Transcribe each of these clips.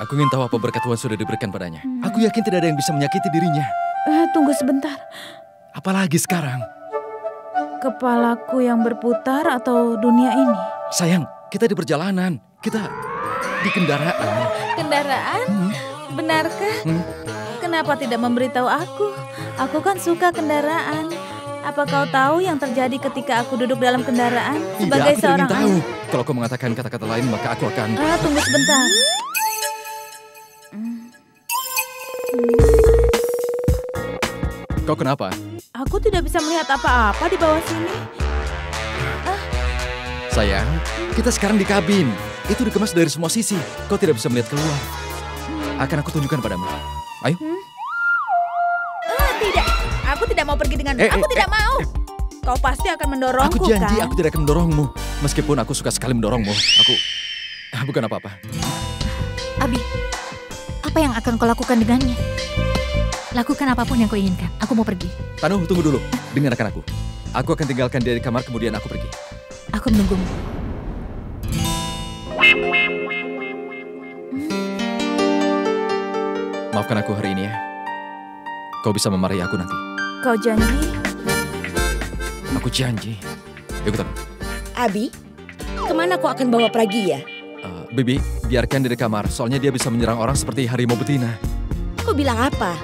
Aku ingin tahu apa berkat Tuhan sudah diberikan padanya. Aku yakin tidak ada yang bisa menyakiti dirinya. Tunggu sebentar. Apalagi sekarang. Kepalaku yang berputar atau dunia ini? Sayang, kita di perjalanan. Kita di kendaraan. Kendaraan? Benarkah? Kenapa tidak memberitahu aku? Aku kan suka kendaraan. Apa kau tahu yang terjadi ketika aku duduk dalam kendaraan? Sebagai aku seorang tidak ingin tahu. Kalau kau mengatakan kata-kata lain, maka aku akan... Tunggu sebentar. Kau kenapa? Aku tidak bisa melihat apa-apa di bawah sini. Sayang, kita sekarang di kabin. Itu dikemas dari semua sisi. Kau tidak bisa melihat keluar. Akan aku tunjukkan padamu. Ayo. Tidak, aku tidak mau pergi denganmu. Aku tidak mau. Kau pasti akan mendorongku, Aku janji kan? aku tidak akan mendorongmu. Meskipun aku suka sekali mendorongmu. Bukan apa-apa. Abi, apa yang akan kau lakukan dengannya? Lakukan apapun yang kau inginkan. Aku mau pergi. Tanu, tunggu dulu. Dengarkan aku. Aku akan tinggalkan dia di kamar, kemudian aku pergi. Aku menunggumu. Maafkan aku hari ini ya. Kau bisa memarahi aku nanti. Kau janji? Aku janji. Ikut aku. Abi, kemana kau akan bawa Pragi ya? Bibi, biarkan dia di kamar. Soalnya dia bisa menyerang orang seperti harimau betina. Kau bilang apa?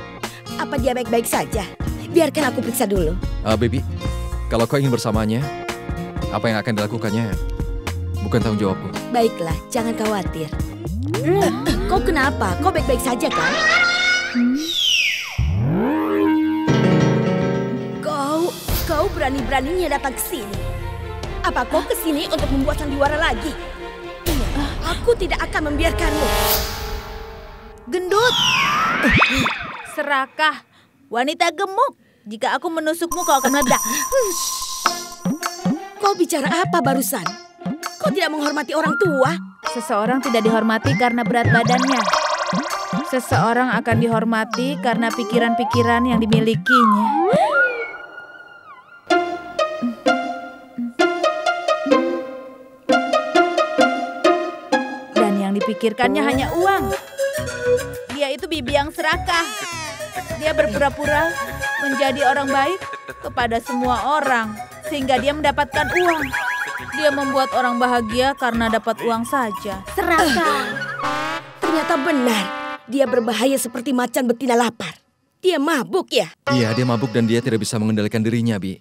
Apa dia baik-baik saja? Biarkan aku periksa dulu. Bibi, kalau kau ingin bersamanya, apa yang akan dilakukannya bukan tanggung jawabku. Baiklah, jangan khawatir. Kau kenapa? Kau baik-baik saja kan? Kau berani-beraninya datang ke sini. Apa kau ke sini untuk membuat sandiwara lagi? Aku tidak akan membiarkanmu. Gendut! Serakah, wanita gemuk. Jika aku menusukmu, kau akan meledak. Kau bicara apa barusan? Kau tidak menghormati orang tua? Seseorang tidak dihormati karena berat badannya. Seseorang akan dihormati karena pikiran-pikiran yang dimilikinya. Dan yang dipikirkannya hanya uang. Dia itu bibi yang serakah. Dia berpura-pura menjadi orang baik kepada semua orang, sehingga dia mendapatkan uang. Dia membuat orang bahagia karena dapat uang saja. Serakah. Ternyata benar. Dia berbahaya seperti macan betina lapar. Dia mabuk ya? Iya, dia mabuk dan dia tidak bisa mengendalikan dirinya, Bi.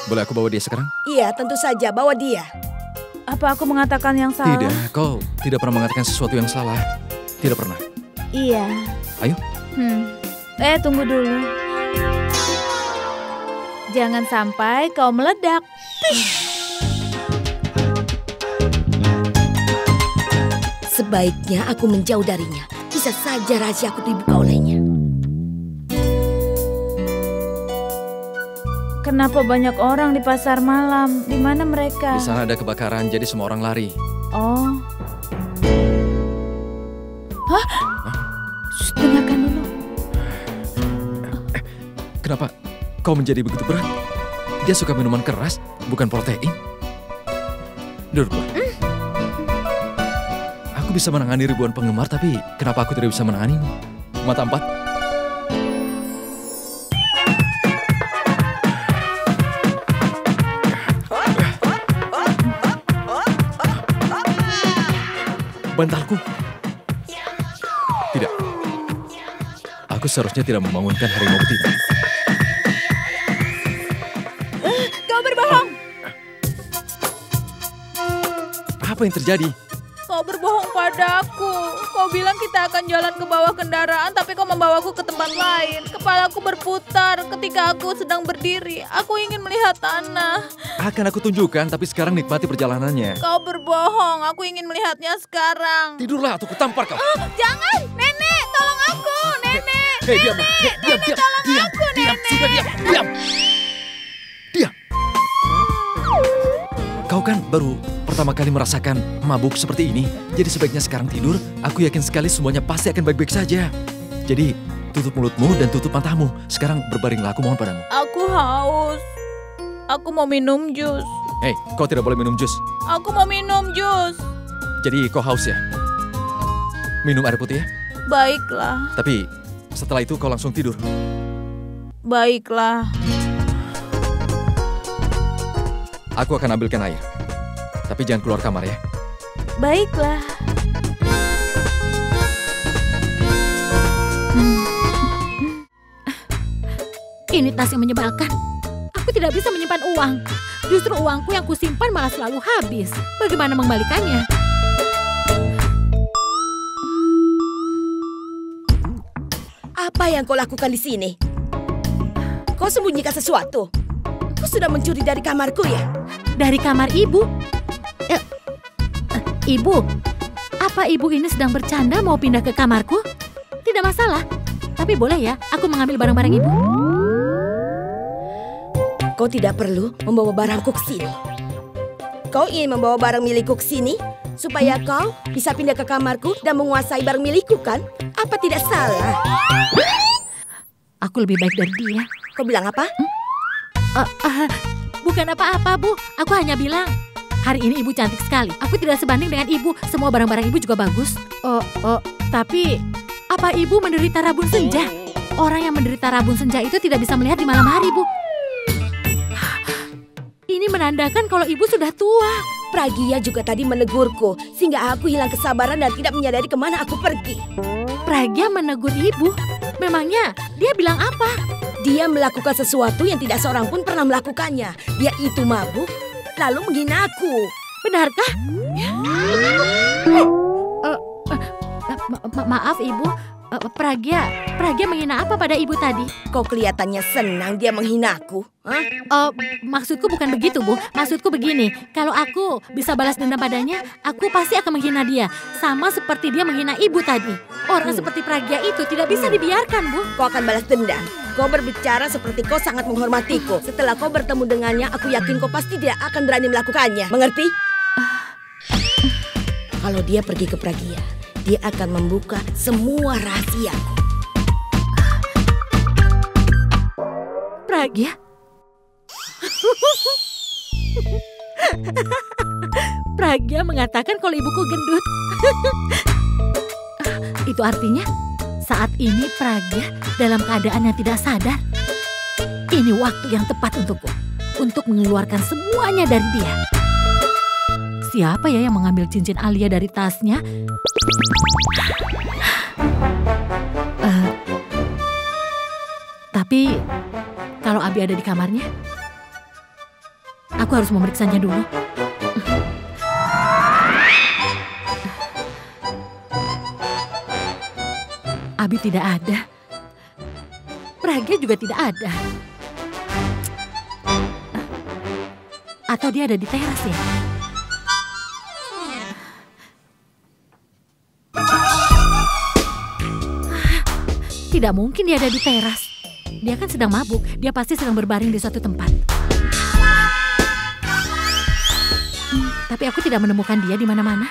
Boleh aku bawa dia sekarang? Iya, tentu saja. Bawa dia. Apa aku mengatakan yang salah? Tidak, kau tidak pernah mengatakan sesuatu yang salah. Tidak pernah. Iya. Ayo. Tunggu dulu. Jangan sampai kau meledak. Sebaiknya aku menjauh darinya. Bisa saja rahasia aku dibuka olehnya. Kenapa banyak orang di pasar malam? Di mana mereka? Di sana ada kebakaran, jadi semua orang lari. Oh. Hah? Shh, dengarkan dulu. Kenapa kau menjadi begitu berat? Dia suka minuman keras, bukan protein. Duduklah. Aku bisa menangani ribuan penggemar, tapi kenapa aku tidak bisa menanganimu? Mata empat. Bantalku. Tidak. Aku seharusnya tidak membangunkan harimau betina. Kau berbohong. Apa yang terjadi? Kau berbohong padaku. Kau bilang kita akan jalan ke bawah kendaraan, tapi kau membawaku ke tempat lain. Kepalaku berputar ketika aku sedang berdiri. Aku ingin melihat tanah. Akan aku tunjukkan, tapi sekarang nikmati perjalanannya. Kau berbohong. Aku ingin melihatnya sekarang. Tidurlah atau kutampar kau. Jangan, Nenek, tolong aku, Nenek. Hei, diam, diam, diam, diam, sudah diam, diam. Diam. Kau kan baru pertama kali merasakan mabuk seperti ini. Jadi sebaiknya sekarang tidur. Aku yakin sekali semuanya pasti akan baik-baik saja. Jadi tutup mulutmu dan tutup matamu. Sekarang berbaringlah, aku mohon padamu. Aku haus. Aku mau minum jus. Hei, kau tidak boleh minum jus. Aku mau minum jus. Jadi kau haus ya? Minum air putih ya. Baiklah, Tapi setelah itu kau langsung tidur. baiklah. Aku akan ambilkan air. Tapi jangan keluar kamar ya. Baiklah. Ini tas yang menyebalkan. Aku tidak bisa menyimpan uang. Justru uangku yang kusimpan malah selalu habis. Bagaimana mengembalikannya? Apa yang kau lakukan di sini? Kau sembunyikan sesuatu? Kau sudah mencuri dari kamarku ya? Dari kamar ibu? Ibu, apa ibu ini sedang bercanda mau pindah ke kamarku? Tidak masalah. Tapi boleh ya, aku mengambil barang-barang ibu. Kau tidak perlu membawa barangku ke sini. Kau ingin membawa barang milikku ke sini supaya kau bisa pindah ke kamarku dan menguasai barang milikku kan? Apa tidak salah? Aku lebih baik dari dia. Kau bilang apa? Bukan apa-apa, Bu. Aku hanya bilang, hari ini ibu cantik sekali. Aku tidak sebanding dengan ibu. Semua barang-barang ibu juga bagus. Tapi apa ibu menderita rabun senja? Orang yang menderita rabun senja itu tidak bisa melihat di malam hari, Bu. Ini menandakan kalau ibu sudah tua. Pragia juga tadi menegurku sehingga aku hilang kesabaran dan tidak menyadari kemana aku pergi. Pragia menegur ibu. Memangnya dia bilang apa? Dia melakukan sesuatu yang tidak seorang pun pernah melakukannya. Dia itu mabuk lalu menghina aku. Benarkah? Maaf ibu, Pragia menghina apa pada ibu tadi? Kau kelihatannya senang dia menghinaku. Hah? Maksudku bukan begitu, Bu. Maksudku begini, kalau aku bisa balas dendam padanya, aku pasti akan menghina dia. Sama seperti dia menghina ibu tadi. Orang seperti Pragia itu tidak bisa dibiarkan, Bu. Kau akan balas dendam. Kau berbicara seperti kau sangat menghormatiku. Setelah kau bertemu dengannya, aku yakin kau pasti tidak akan berani melakukannya. Mengerti? Kalau dia pergi ke Pragia, dia akan membuka semua rahasiaku. Pragia? Pragia mengatakan kalau ibuku gendut. Itu artinya saat ini Pragia dalam keadaan yang tidak sadar. Ini waktu yang tepat untukku untuk mengeluarkan semuanya dari dia. Siapa ya yang mengambil cincin Alia dari tasnya? Tapi kalau Abi ada di kamarnya, aku harus memeriksanya dulu. Abi tidak ada. Pragia juga tidak ada. Atau dia ada di teras ya? Tidak mungkin dia ada di teras. Dia kan sedang mabuk. Dia pasti sedang berbaring di suatu tempat. Tapi aku tidak menemukan dia di mana-mana.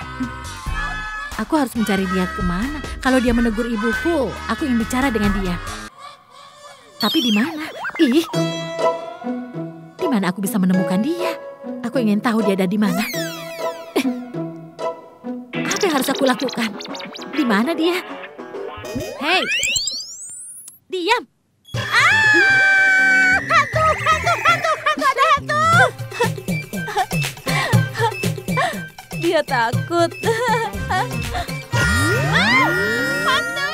Aku harus mencari dia kemana. Kalau dia menegur ibuku, aku ingin bicara dengan dia. Tapi di mana? Di mana aku bisa menemukan dia? Aku ingin tahu dia ada di mana. Apa yang harus aku lakukan? Di mana dia? Hei! Diam! Hantu, ada hantu! Dia takut. Hantu!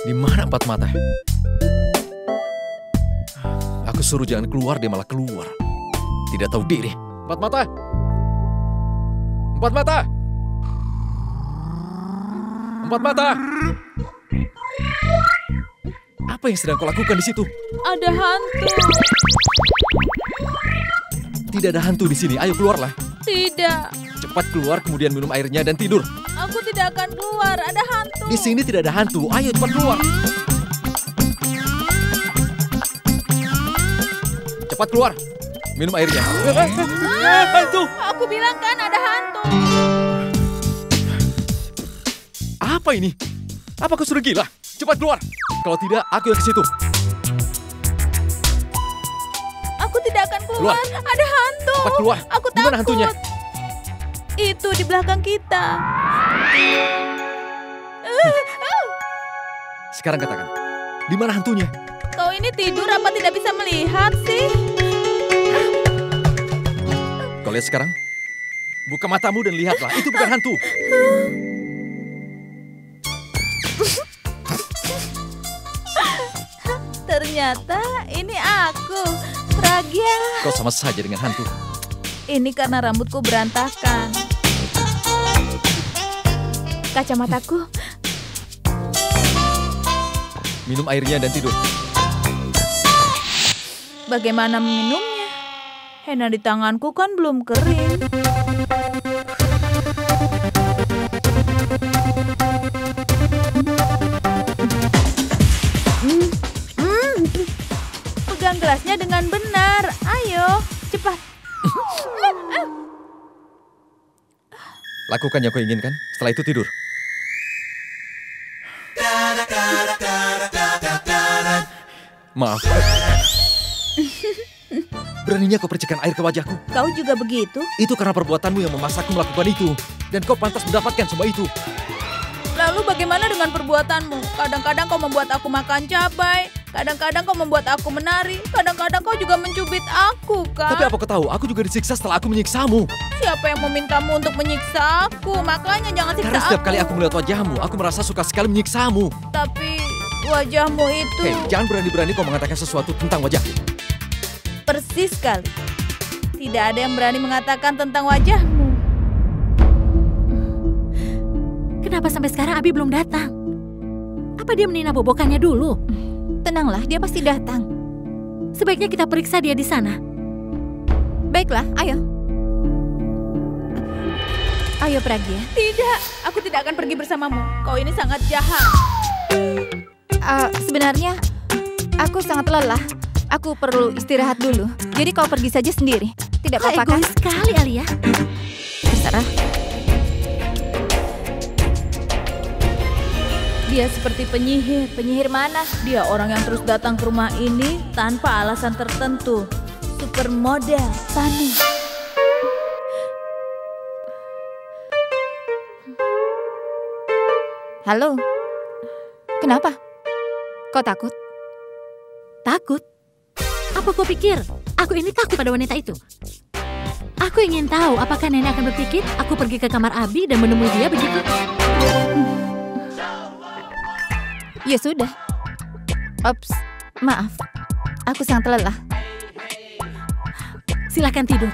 Di mana empat mata? Aku suruh jangan keluar, dia malah keluar. Tidak tahu diri. Empat mata! Empat mata! Empat mata! Apa yang sedang kau lakukan di situ? Ada hantu. Tidak ada hantu di sini. Ayo keluarlah. Tidak, Cepat keluar, kemudian minum airnya dan tidur. aku tidak akan keluar. Ada hantu. Di sini tidak ada hantu. Ayo cepat keluar. Cepat keluar. Minum airnya. Hantu. Aku bilang kan ada hantu. Apa ini? Apa kau sudah gila? Cepat keluar. Kalau tidak, aku yang ke situ. Aku tidak akan keluar. Keluar. Ada hantu. Cepat keluar. Aku Di mana takut. hantunya? Itu di belakang kita. Sekarang katakan, di mana hantunya? Kau ini tidur apa tidak bisa melihat sih? Kau lihat sekarang? Buka matamu dan lihatlah, itu bukan hantu. Ternyata ini aku, Pragya. Kau sama saja dengan hantu. Ini karena rambutku berantakan. Kacamataku. Minum airnya dan tidur. Bagaimana meminumnya? Henna di tanganku kan belum kering. Pegang gelasnya dengan benar. Ayo, cepat. Lakukan yang kau inginkan, setelah itu tidur. Maaf. Beraninya kau percikan air ke wajahku. Kau juga begitu? Itu karena perbuatanmu yang memasakku melakukan itu. Dan kau pantas mendapatkan semua itu. Lalu bagaimana dengan perbuatanmu? Kadang-kadang kau membuat aku makan cabai. Kadang-kadang kau membuat aku menari. Kadang-kadang kau juga mencubit aku, kan? Tapi apa kau tahu, aku juga disiksa setelah aku menyiksamu. Siapa yang memintamu untuk menyiksa aku? Makanya jangan siksa Karena setiap aku. kali aku melihat wajahmu, aku merasa suka sekali menyiksamu. Tapi wajahmu itu Hei, jangan berani-berani kau mengatakan sesuatu tentang wajahku. persis sekali. Tidak ada yang berani mengatakan tentang wajahmu. Kenapa sampai sekarang Abi belum datang? Apa dia menina bobokannya dulu? Tenanglah, dia pasti datang. Sebaiknya kita periksa dia di sana. Baiklah, ayo. Ayo Pragya. Tidak, aku tidak akan pergi bersamamu. Kau ini sangat jahat. Sebenarnya aku sangat lelah. Aku perlu istirahat dulu. Jadi kau pergi saja sendiri. Tidak Kau apa-apa kan? egois sekali, Alia. Terserah. Dia seperti penyihir. Penyihir mana? Dia orang yang terus datang ke rumah ini tanpa alasan tertentu. Supermodel, Tani. Halo. Kenapa? Kau takut? Takut? Apa kau pikir? Aku ini takut pada wanita itu. Aku ingin tahu apakah nenek akan berpikir aku pergi ke kamar Abi dan menemui dia begitu. Ya sudah. Ops, maaf. Aku sangat lelah. Silakan tidur.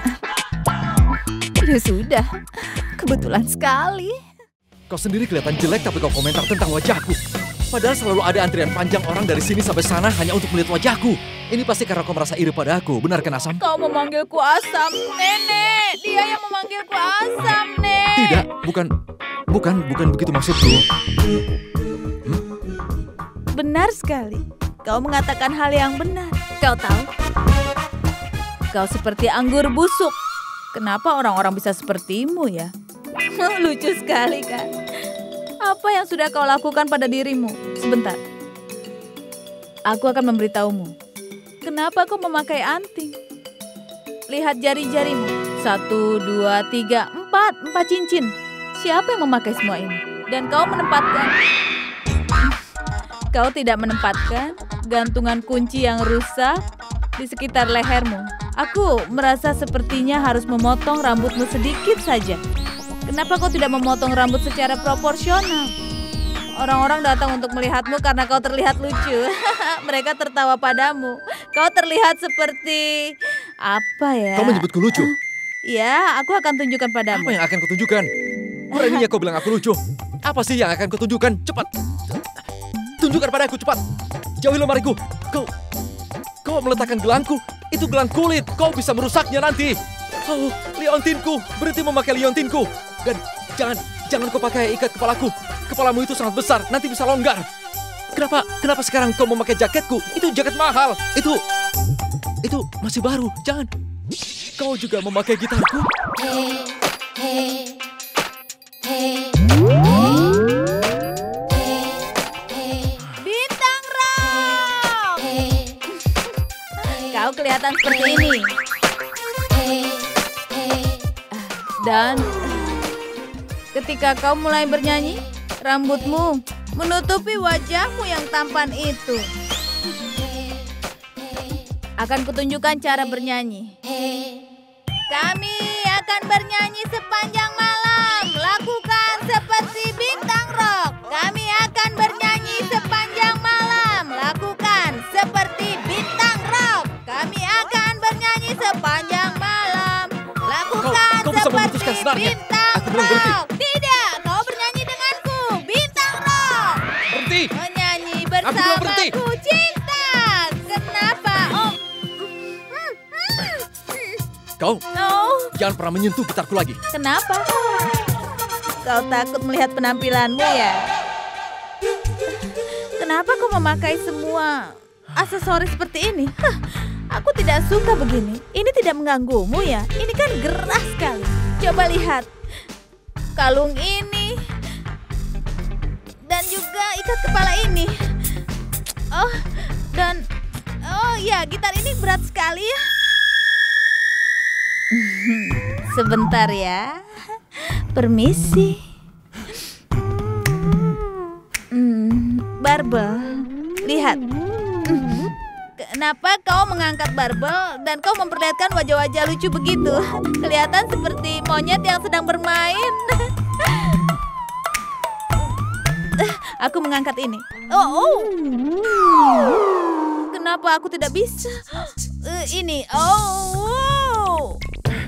Ya sudah. Kebetulan sekali. Kau sendiri kelihatan jelek tapi kau komentar tentang wajahku. Padahal selalu ada antrian panjang orang dari sini sampai sana hanya untuk melihat wajahku. Ini pasti karena kau merasa iri pada aku, benar kan Asam? Kau memanggilku Asam, Nenek. Dia yang memanggilku Asam, Nek. Tidak, bukan begitu maksudku. Benar sekali. Kau mengatakan hal yang benar. Kau tahu? Kau seperti anggur busuk. Kenapa orang-orang bisa sepertimu ya? Lucu sekali kan? Apa yang sudah kau lakukan pada dirimu? Sebentar. Aku akan memberitahumu. Kenapa kau memakai anting? Lihat jari-jarimu. 1, 2, 3, 4 cincin. Siapa yang memakai semua ini? Dan kau menempatkan... Kau tidak menempatkan gantungan kunci yang rusak di sekitar lehermu. Aku merasa sepertinya harus memotong rambutmu sedikit saja. Kenapa kau tidak memotong rambut secara proporsional? Orang-orang datang untuk melihatmu karena kau terlihat lucu. Mereka tertawa padamu. Kau terlihat seperti... apa ya? Kau menyebutku lucu? Ya, aku akan tunjukkan padamu. Apa yang akan kau tunjukkan? Beraninya kau bilang aku lucu. Apa sih yang akan kau tunjukkan? Cepat. Tunjukkan padaku, cepat. Jauhi lemariku. Kau meletakkan gelangku. Itu gelang kulit. Kau bisa merusaknya nanti. Oh, liontinku. Berhenti memakai liontinku. Dan jangan kau pakai ikat kepalaku. Kepalamu itu sangat besar. Nanti bisa longgar. Kenapa sekarang kau memakai jaketku? Itu jaket mahal. Itu masih baru. Jangan. Kau juga memakai gitarku. Bintang Rock! Kau kelihatan seperti ini. Dan Ketika kau mulai bernyanyi, rambutmu menutupi wajahmu yang tampan itu. Akan kutunjukkan cara bernyanyi. Kami akan bernyanyi sepanjang malam. Lakukan seperti bintang rock. Kami akan bernyanyi sepanjang malam. Lakukan seperti bintang rock. Kami akan bernyanyi sepanjang malam. Lakukan Kau bisa memutuskan seperti senarnya. bintang Aku bilang berhenti. rock. Tidak, kau bernyanyi denganku. Bintang rock. Berhenti! Menyanyi Aku bilang berhenti. bersamaku cinta. Kenapa? Kau Oh, jangan pernah menyentuh gitarku lagi. kenapa? Kau takut melihat penampilanmu ya? Kenapa kau memakai semua aksesoris seperti ini? Hah, aku tidak suka begini. Ini tidak mengganggumu ya? Ini kan gerah sekali. Coba lihat. Kalung ini. Dan juga ikat kepala ini. Oh, dan... Oh ya, gitar ini berat sekali ya. Sebentar ya. Permisi. Barbel. Lihat. Kenapa kau mengangkat barbel dan kau memperlihatkan wajah-wajah lucu begitu? Kelihatan seperti monyet yang sedang bermain. Aku mengangkat ini. Oh. Kenapa aku tidak bisa? Ini. Oh.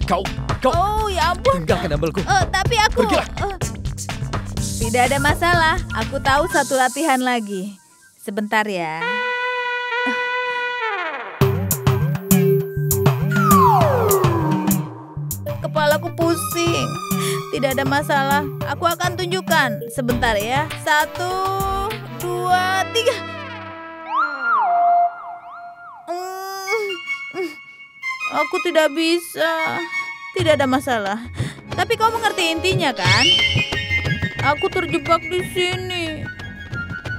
Kau Oh, ya ampun. tinggalkan dumbbellku. Tapi aku... Pergilah. Tidak ada masalah. Aku tahu satu latihan lagi. Sebentar ya. Kepalaku pusing. Tidak ada masalah. Aku akan tunjukkan. Sebentar ya. 1, 2, 3. Aku tidak bisa. Tidak ada masalah. Tapi kau mengerti intinya kan? Aku terjebak di sini.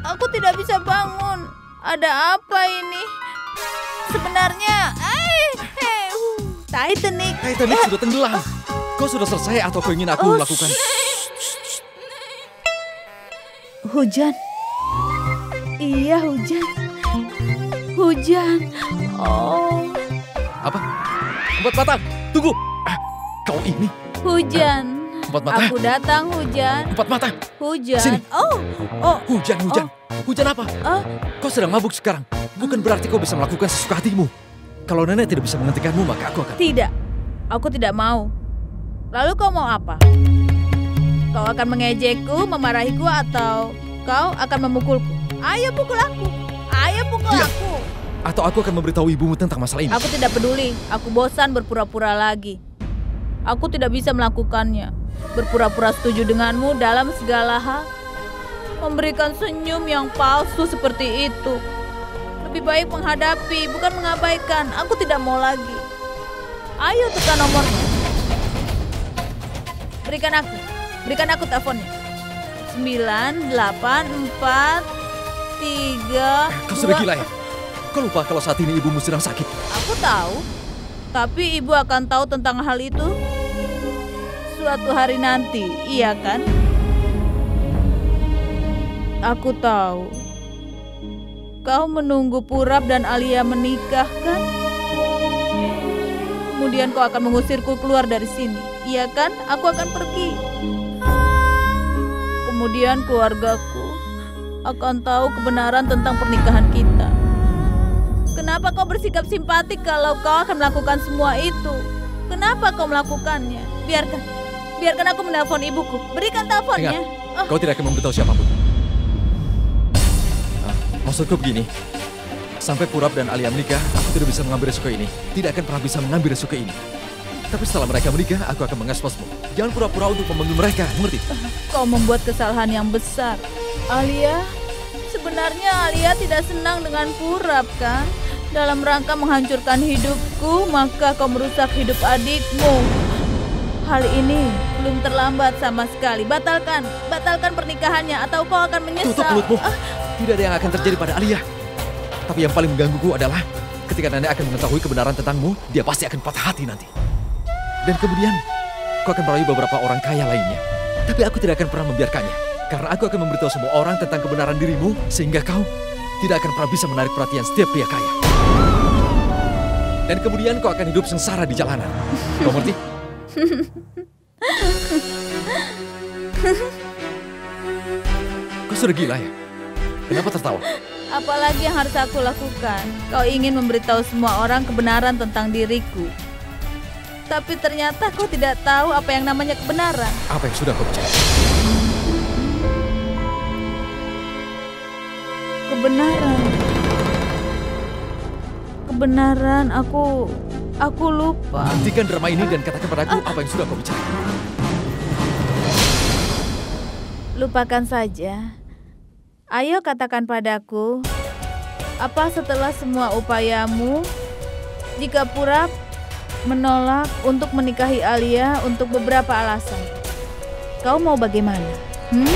Aku tidak bisa bangun. Ada apa ini? Sebenarnya, Titanic. Titanic sudah tenggelam. Kau sudah selesai atau kau ingin aku melakukan? Hujan. Iya, hujan. Hujan. Oh, Apa? Empat mata, tunggu. Kau ini hujan. Empat mata. Aku datang hujan. empat mata. Hujan. Sini. Oh. Hujan. Hujan apa? Oh. Kau sedang mabuk sekarang. Bukan berarti kau bisa melakukan sesuka hatimu. Kalau nenek tidak bisa menghentikanmu, maka aku akan... Tidak. Aku tidak mau. Lalu kau mau apa? Kau akan mengejekku, memarahiku, atau kau akan memukulku? Ayo pukul aku. Ayo pukul Diam. aku. Atau aku akan memberitahu ibumu tentang masalah ini. Aku tidak peduli. Aku bosan berpura-pura lagi. Aku tidak bisa melakukannya. Berpura-pura setuju denganmu dalam segala hal. Memberikan senyum yang palsu seperti itu. Lebih baik menghadapi, bukan mengabaikan. Aku tidak mau lagi. Ayo tekan nomornya. Berikan aku teleponnya. 9, 8, 4, 3, Kau sudah 2. gila ya? Kau lupa kalau saat ini ibumu sedang sakit? Aku tahu. Tapi ibu akan tahu tentang hal itu suatu hari nanti, iya kan? Aku tahu. Kau menunggu Purap dan Alia menikah, kan? Kemudian kau akan mengusirku keluar dari sini, iya kan? Aku akan pergi. Kemudian keluargaku akan tahu kebenaran tentang pernikahan kita. Kenapa kau bersikap simpatik kalau kau akan melakukan semua itu? Kenapa kau melakukannya? Biarkan aku menelpon ibuku. Berikan teleponnya. Ingat, kau tidak akan memberitahu siapapun. Maksudku begini, sampai Purap dan Alia menikah, aku tidak bisa mengambil resiko ini. Tidak akan pernah bisa mengambil resiko ini. Tapi setelah mereka menikah, aku akan mengeksposmu. Jangan pura-pura untuk memanggil mereka, mengerti? Kau membuat kesalahan yang besar. Alia, sebenarnya Alia tidak senang dengan Purap, kan? Dalam rangka menghancurkan hidupku, maka kau merusak hidup adikmu. Hal ini belum terlambat sama sekali. Batalkan pernikahannya atau kau akan menyesal. Tutup mulutmu. Tidak ada yang akan terjadi pada Alia. Tapi yang paling menggangguku adalah ketika nenek akan mengetahui kebenaran tentangmu, dia pasti akan patah hati nanti. Dan kemudian kau akan merayu beberapa orang kaya lainnya. Tapi aku tidak akan pernah membiarkannya. Karena aku akan memberitahu semua orang tentang kebenaran dirimu, sehingga kau tidak akan pernah bisa menarik perhatian setiap pria kaya. Dan kemudian kau akan hidup sengsara di jalanan. Kau ngerti? Kau sudah gila ya? Kenapa tertawa? Apalagi yang harus aku lakukan? Kau ingin memberitahu semua orang kebenaran tentang diriku. Tapi ternyata kau tidak tahu apa yang namanya kebenaran. Apa yang sudah kau bicara? Kebenaran. Kebenaran, aku lupa. Hentikan drama ini dan katakan padaku apa yang sudah kau bicara. Lupakan saja. Ayo katakan padaku, apa setelah semua upayamu, jika Purap menolak untuk menikahi Alia untuk beberapa alasan, kau mau bagaimana? Hmm?